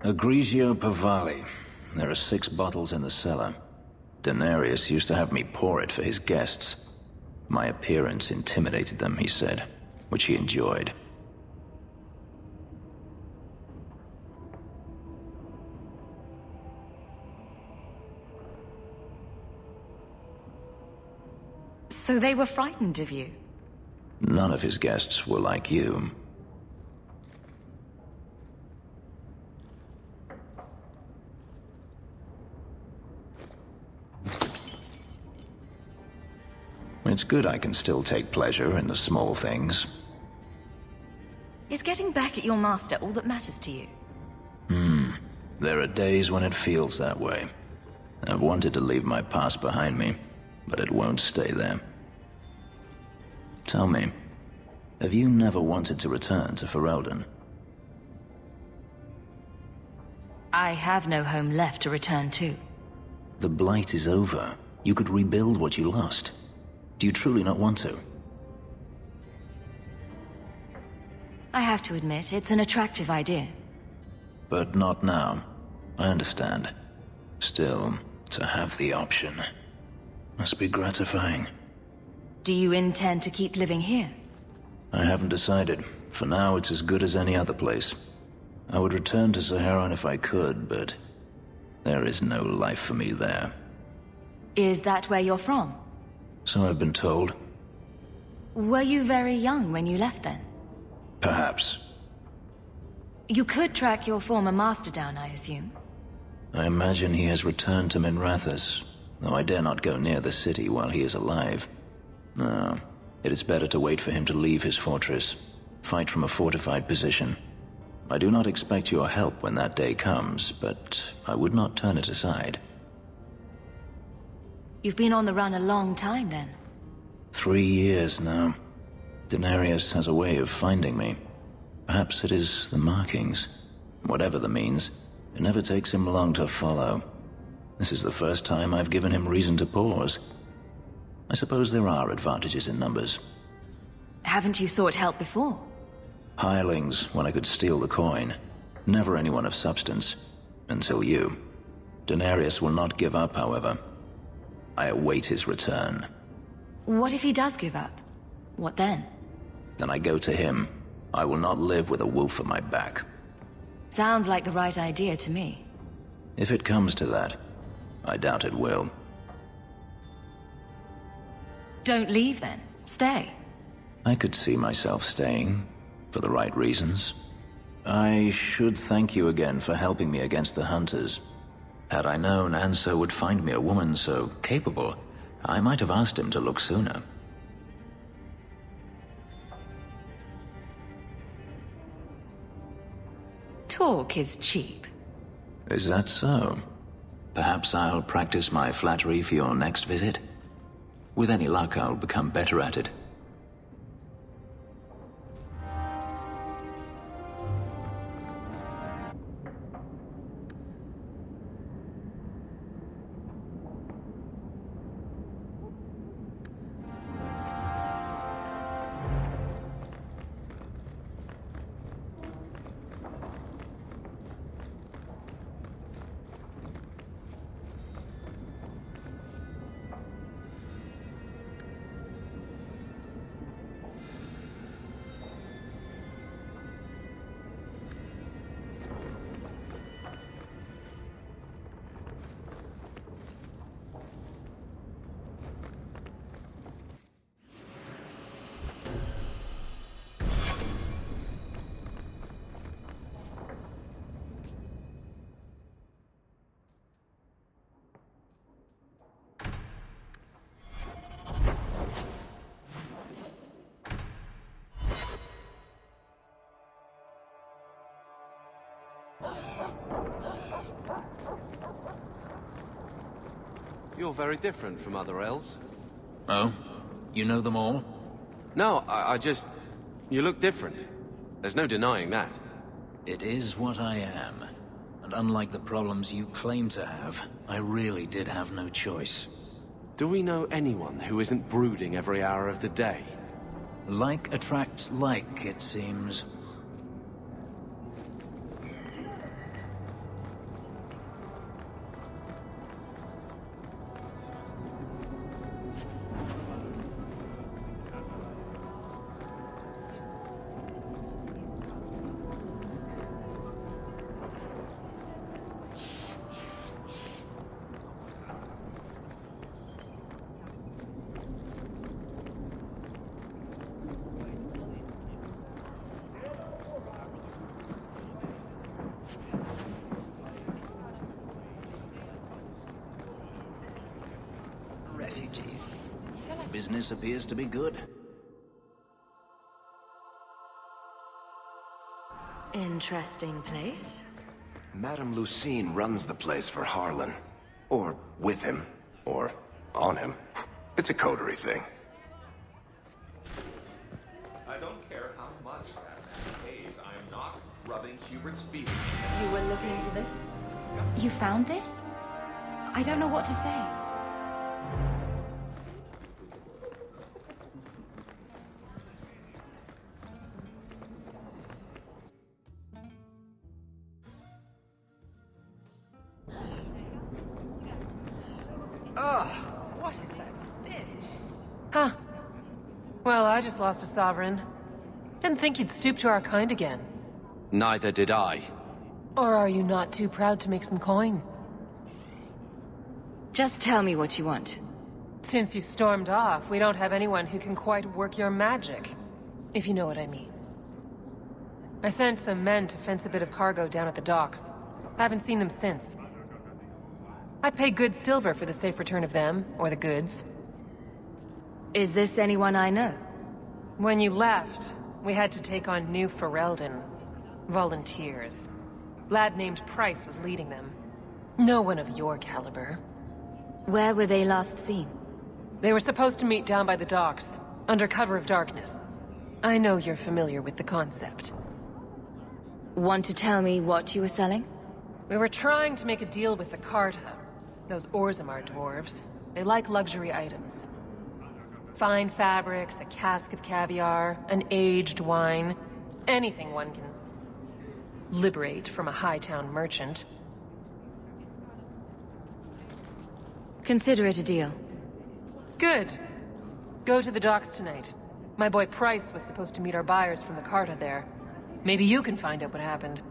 A Grigio Pavali. There are 6 bottles in the cellar. Denarius used to have me pour it for his guests. My appearance intimidated them, he said, which he enjoyed. So they were frightened of you? None of his guests were like you. It's good I can still take pleasure in the small things. Is getting back at your master all that matters to you? There are days when it feels that way. I've wanted to leave my past behind me, but it won't stay there. Tell me, have you never wanted to return to Ferelden? I have no home left to return to. The Blight is over. You could rebuild what you lost. Do you truly not want to? I have to admit, it's an attractive idea. But not now. I understand. Still, to have the option must be gratifying. Do you intend to keep living here? I haven't decided. For now, it's as good as any other place. I would return to Saharan if I could, but there is no life for me there. Is that where you're from? So I've been told. Were you very young when you left then? Perhaps. You could track your former master down, I assume. I imagine he has returned to Minrathous, though I dare not go near the city while he is alive. No, it is better to wait for him to leave his fortress, fight from a fortified position. I do not expect your help when that day comes, but I would not turn it aside. You've been on the run a long time then. 3 years now. Denarius has a way of finding me. Perhaps it is the markings. Whatever the means, it never takes him long to follow. This is the first time I've given him reason to pause. I suppose there are advantages in numbers. Haven't you sought help before? Hirelings, when I could steal the coin. Never anyone of substance. Until you. Denarius will not give up, however. I await his return. What if he does give up? What then? Then I go to him. I will not live with a wolf at my back. Sounds like the right idea to me. If it comes to that, I doubt it will. Don't leave then. Stay. I could see myself staying, for the right reasons. I should thank you again for helping me against the hunters. Had I known Anso would find me a woman so capable, I might have asked him to look sooner. Talk is cheap. Is that so? Perhaps I'll practice my flattery for your next visit? With any luck, I'll become better at it. You're very different from other elves. Oh? You know them all? No, I just... You look different. There's no denying that. It is what I am. And unlike the problems you claim to have, I really did have no choice. Do we know anyone who isn't brooding every hour of the day? Like attracts like, it seems. refugees. Business appears to be good. Interesting place. Madame Lucine runs the place for Harlan. Or with him. Or on him. It's a coterie thing. I don't care how much that man pays. I am not rubbing Hubert's feet. You were looking for this? You found this? I don't know what to say. What is that stench? Huh. Well, I just lost a sovereign. Didn't think you'd stoop to our kind again. Neither did I. Or are you not too proud to make some coin? Just tell me what you want. Since you stormed off, we don't have anyone who can quite work your magic. If you know what I mean. I sent some men to fence a bit of cargo down at the docks. Haven't seen them since. I'd pay good silver for the safe return of them, or the goods. Is this anyone I know? When you left, we had to take on New Ferelden. Volunteers. Lad named Price was leading them. No one of your caliber. Where were they last seen? They were supposed to meet down by the docks, under cover of darkness. I know you're familiar with the concept. Want to tell me what you were selling? We were trying to make a deal with the Carta. Those Orzammar dwarves. They like luxury items. Fine fabrics, a cask of caviar, an aged wine. Anything one can liberate from a Hightown merchant. Consider it a deal. Good. Go to the docks tonight. My boy Price was supposed to meet our buyers from the Carta there. Maybe you can find out what happened.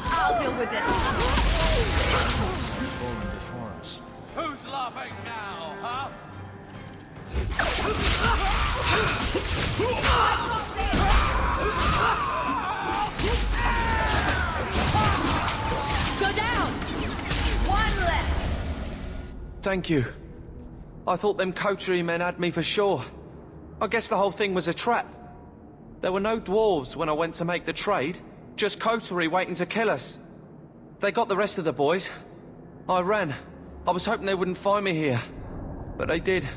I'll deal with this. Fallen before us. Who's laughing now, huh? Go down! One less! Thank you. I thought them coterie men had me for sure. I guess the whole thing was a trap. There were no dwarves when I went to make the trade. Just coterie waiting to kill us. They got the rest of the boys. I ran. I was hoping they wouldn't find me here. But they did.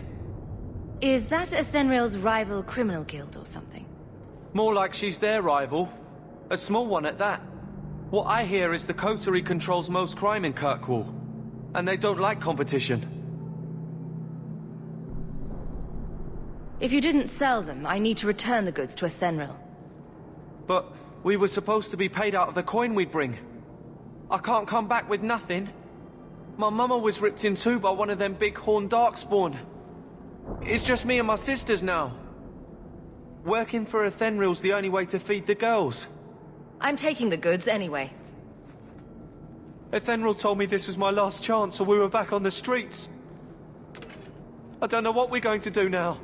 Is that Ethenril's rival criminal guild or something? More like she's their rival. A small one at that. What I hear is the coterie controls most crime in Kirkwall. And they don't like competition. If you didn't sell them, I need to return the goods to Ethenril. But we were supposed to be paid out of the coin we'd bring. I can't come back with nothing. My mama was ripped in two by one of them big horned darkspawn. It's just me and my sisters now. Working for Ethenril's the only way to feed the girls. I'm taking the goods anyway. Ethenril told me this was my last chance, or we were back on the streets. I don't know what we're going to do now.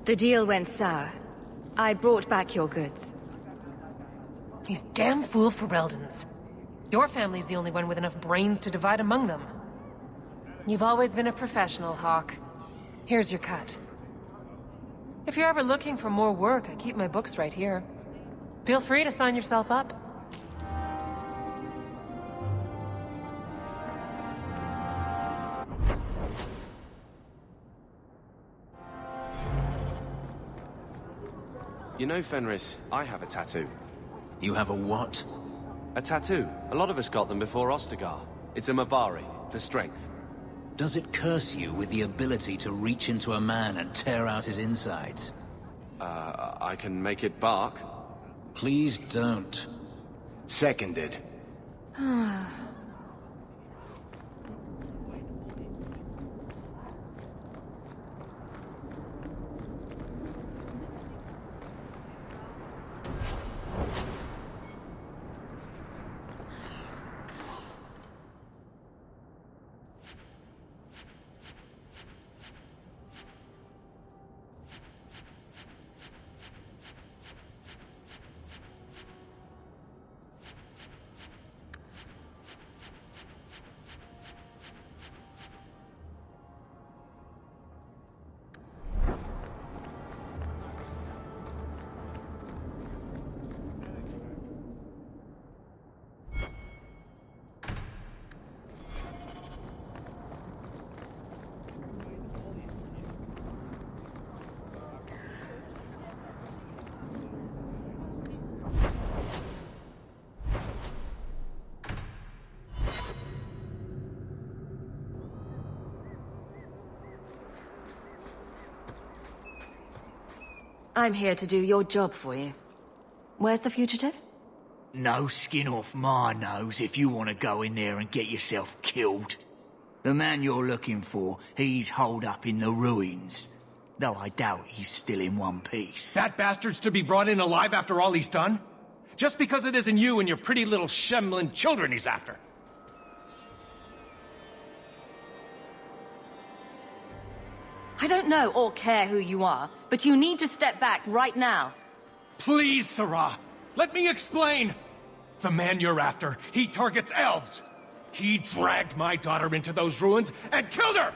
The deal went sour. I brought back your goods. These damn fool Fereldans. Your family's the only one with enough brains to divide among them. You've always been a professional, Hawk. Here's your cut. If you're ever looking for more work, I keep my books right here. Feel free to sign yourself up. You know, Fenris, I have a tattoo. You have a what? A tattoo. A lot of us got them before Ostagar. It's a Mabari, for strength. Does it curse you with the ability to reach into a man and tear out his insides? I can make it bark. Please don't. Seconded. I'm here to do your job for you. Where's the fugitive? No skin off my nose if you want to go in there and get yourself killed. The man you're looking for, he's holed up in the ruins. Though I doubt he's still in one piece. That bastard's to be brought in alive after all he's done? Just because it isn't you and your pretty little Shemlin children he's after. I don't know or care who you are, but you need to step back right now. Please, Sarah, let me explain. The man you're after, he targets elves. He dragged my daughter into those ruins and killed her!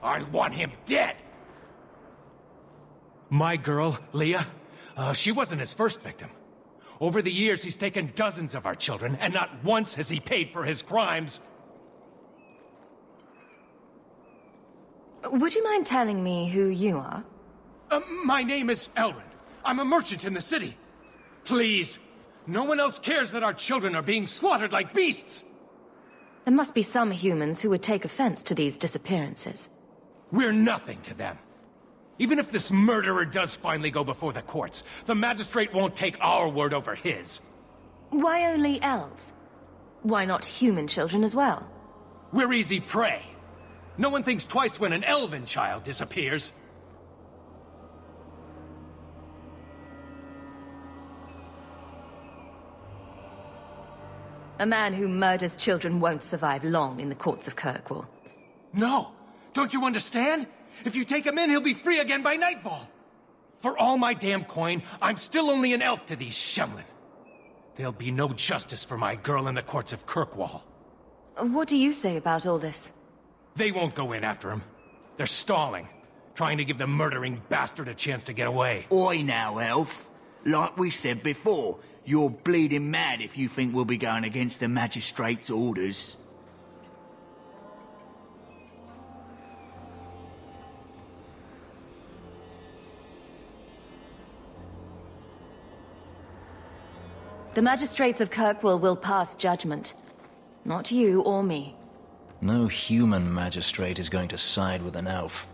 I want him dead! My girl, Leah, she wasn't his first victim. Over the years, he's taken dozens of our children, and not once has he paid for his crimes. Would you mind telling me who you are? My name is Elrin. I'm a merchant in the city. Please, no one else cares that our children are being slaughtered like beasts! There must be some humans who would take offense to these disappearances. We're nothing to them. Even if this murderer does finally go before the courts, the magistrate won't take our word over his. Why only elves? Why not human children as well? We're easy prey. No one thinks twice when an elven child disappears. A man who murders children won't survive long in the courts of Kirkwall. No! Don't you understand? If you take him in, he'll be free again by nightfall. For all my damn coin, I'm still only an elf to these Shemlin. There'll be no justice for my girl in the courts of Kirkwall. What do you say about all this? They won't go in after him. They're stalling, trying to give the murdering bastard a chance to get away. Oi now, elf. Like we said before, you're bleeding mad if you think we'll be going against the magistrate's orders. The magistrates of Kirkwall will pass judgment. Not you or me. No human magistrate is going to side with an elf.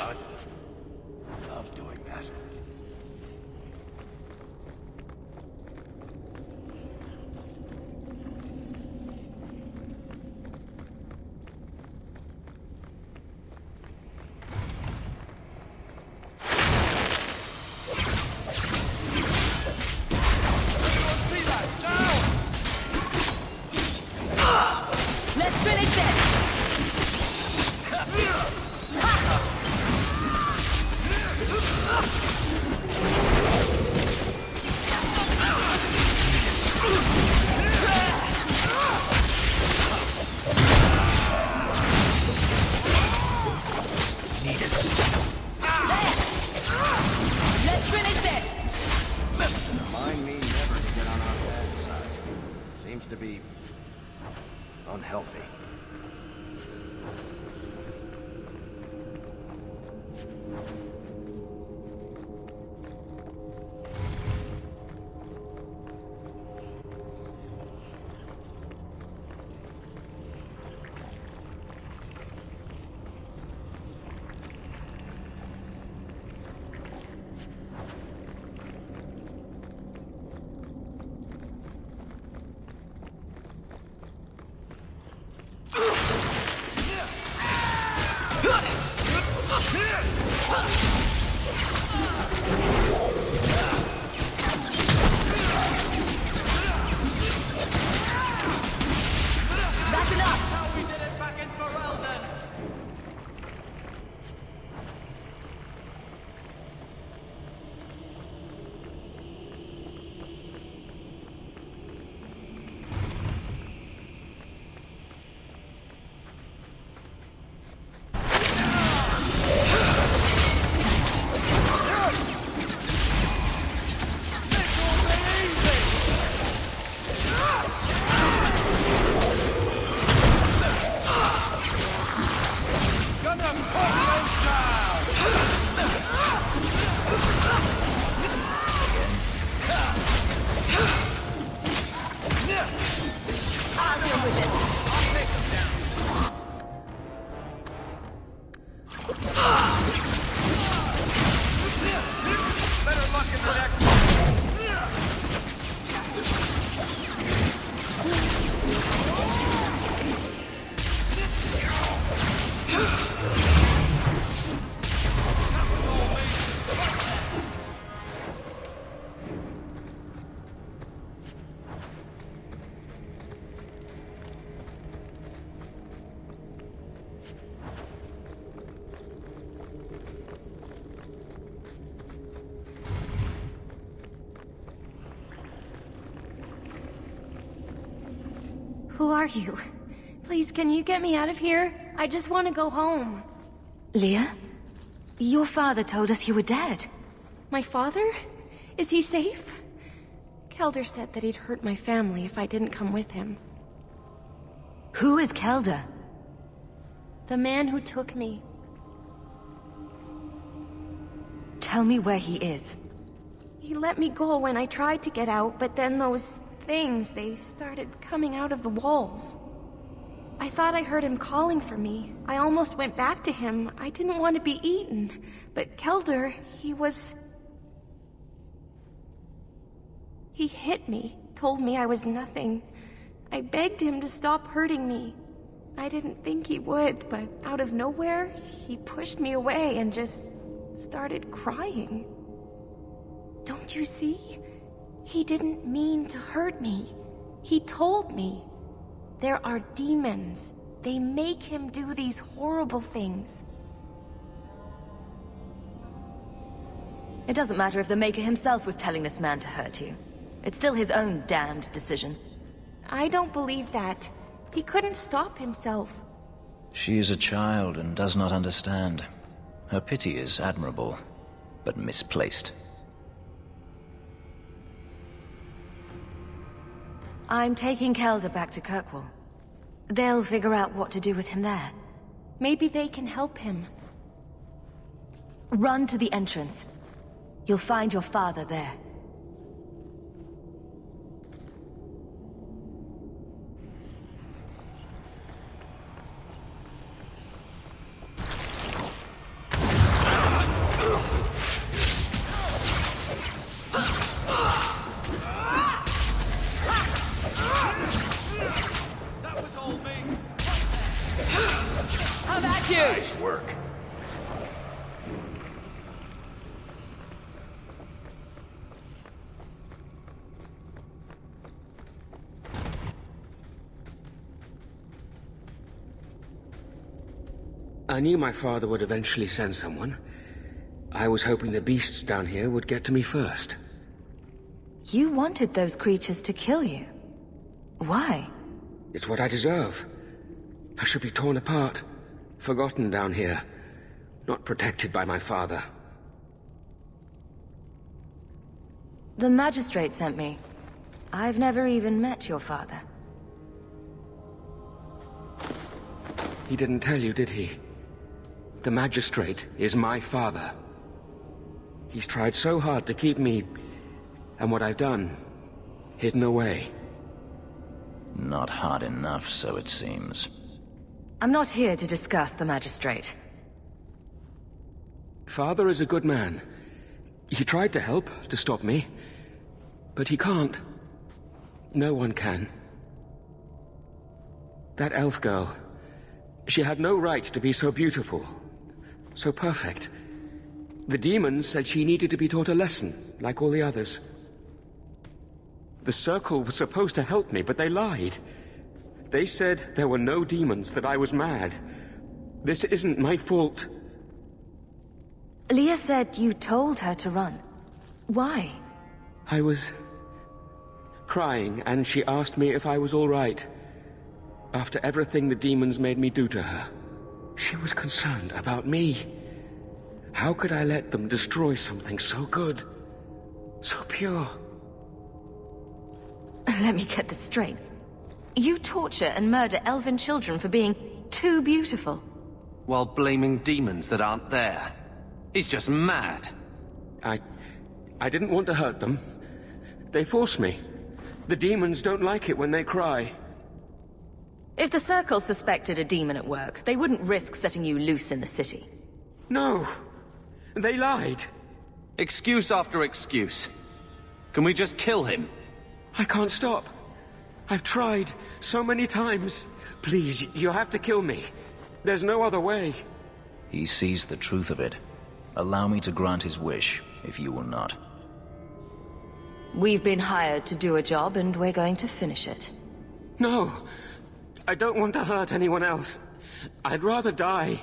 I love doing that. Let's finish this! Let's finish this! Remind me never to get on our bad side. Seems to be unhealthy. That's enough! How we did it back in Ferelden! I'll deal with this. Better luck in the next one! Who are you? Please, can you get me out of here? I just want to go home. Leah? Your father told us you were dead. My father? Is he safe? Kelder said that he'd hurt my family if I didn't come with him. Who is Kelder? The man who took me. Tell me where he is. He let me go when I tried to get out, but then those things, they started coming out of the walls. I thought I heard him calling for me. I almost went back to him. I didn't want to be eaten. But Kelder, He hit me, told me I was nothing. I begged him to stop hurting me. I didn't think he would, but out of nowhere, he pushed me away and just started crying. Don't you see? He didn't mean to hurt me. He told me. There are demons. They make him do these horrible things. It doesn't matter if the Maker himself was telling this man to hurt you. It's still his own damned decision. I don't believe that. He couldn't stop himself. She is a child and does not understand. Her pity is admirable, but misplaced. I'm taking Kelder back to Kirkwall. They'll figure out what to do with him there. Maybe they can help him. Run to the entrance. You'll find your father there. you! Nice work. I knew my father would eventually send someone. I was hoping the beasts down here would get to me first. You wanted those creatures to kill you. Why? It's what I deserve. I should be torn apart, forgotten down here, not protected by my father. The magistrate sent me. I've never even met your father. He didn't tell you, did he? The magistrate is my father. He's tried so hard to keep me, and what I've done, hidden away. Not hard enough, so it seems. I'm not here to discuss the magistrate. Father is a good man. He tried to help, to stop me. But he can't. No one can. That elf girl, she had no right to be so beautiful. So perfect. The demons said she needed to be taught a lesson, like all the others. The Circle was supposed to help me, but they lied. They said there were no demons, that I was mad. This isn't my fault. Leah said you told her to run. Why? I was crying, and she asked me if I was all right. After everything the demons made me do to her. She was concerned about me. How could I let them destroy something so good? So pure? Let me get this straight. You torture and murder elven children for being too beautiful. While blaming demons that aren't there. He's just mad. I didn't want to hurt them. They forced me. The demons don't like it when they cry. If the Circle suspected a demon at work, they wouldn't risk setting you loose in the city. No. They lied. Excuse after excuse. Can we just kill him? I can't stop. I've tried so many times. Please, you have to kill me. There's no other way. He sees the truth of it. Allow me to grant his wish, if you will not. We've been hired to do a job, and we're going to finish it. No. I don't want to hurt anyone else. I'd rather die.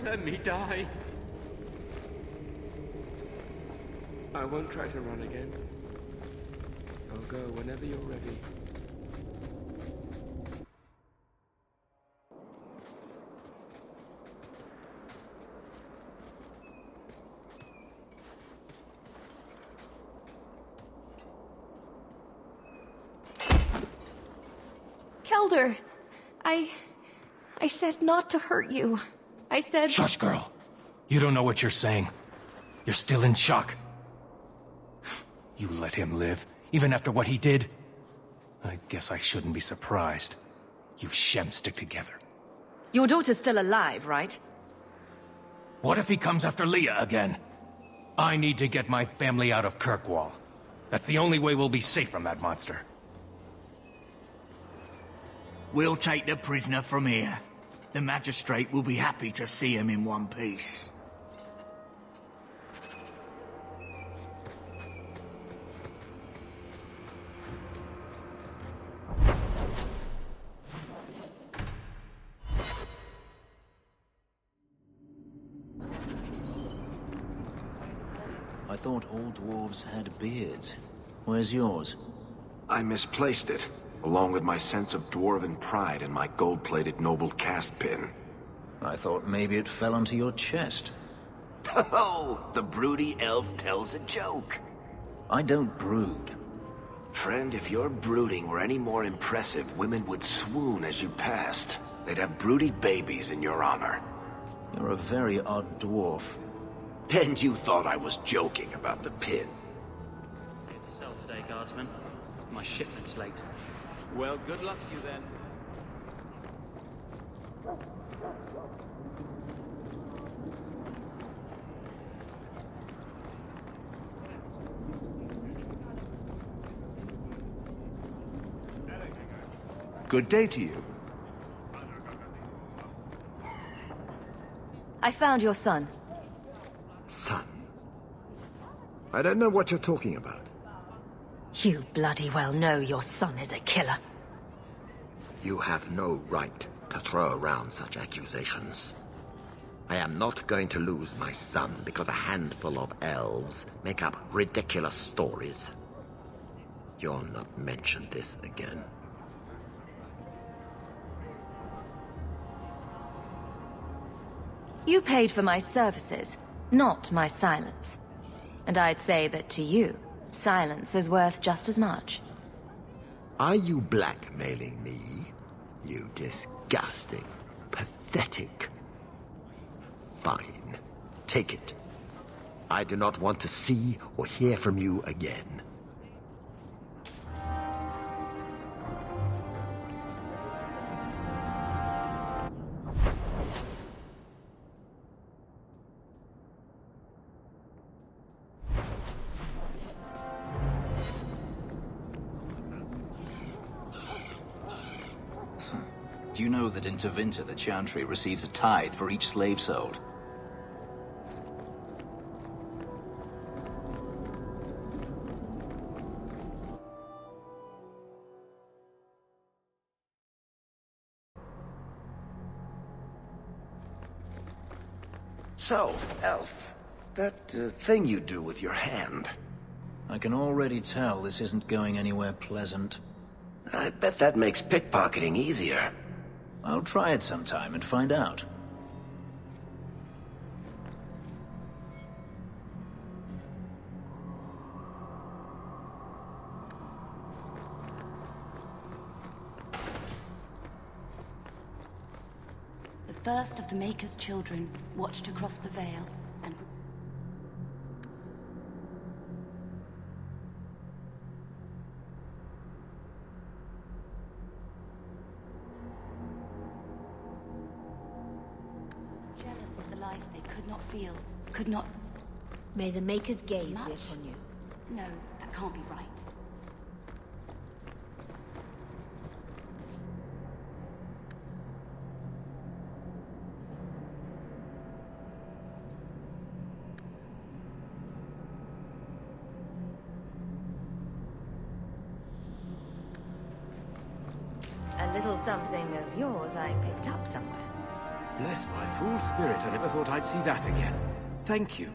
Let me die. I won't try to run again. I'll go whenever you're ready. Kelder, I said not to hurt you. I said— Shush, girl. You don't know what you're saying. You're still in shock. You let him live, even after what he did? I guess I shouldn't be surprised. You Shem stick together. Your daughter's still alive, right? What if he comes after Leah again? I need to get my family out of Kirkwall. That's the only way we'll be safe from that monster. We'll take the prisoner from here. The magistrate will be happy to see him in one piece. I thought all dwarves had beards. Where's yours? I misplaced it, along with my sense of dwarven pride and my gold-plated noble caste pin. I thought maybe it fell onto your chest. Oh, the broody elf tells a joke. I don't brood. Friend, if your brooding were any more impressive, women would swoon as you passed. They'd have broody babies in your honor. You're a very odd dwarf. And you thought I was joking about the pin. Here to sell today, guardsman. My shipment's late. Well, good luck to you then. Good day to you. I found your son. Son? I don't know what you're talking about. You bloody well know your son is a killer. You have no right to throw around such accusations. I am not going to lose my son because a handful of elves make up ridiculous stories. You'll not mention this again. You paid for my services, not my silence. And I'd say that to you, silence is worth just as much. Are you blackmailing me? You disgusting, pathetic. Fine. Take it. I do not want to see or hear from you again. Do you know that in Tevinter the Chantry receives a tithe for each slave sold? So, Elf, that thing you do with your hand. I can already tell this isn't going anywhere pleasant. I bet that makes pickpocketing easier. I'll try it sometime and find out. The first of the Maker's children watched across the veil and... jealous of the life they could not feel, could not... May the Maker's gaze Much? be upon you. No, that can't be right. A little something of yours I picked up somewhere. Bless my fool spirit, I never thought I'd see that again. Thank you.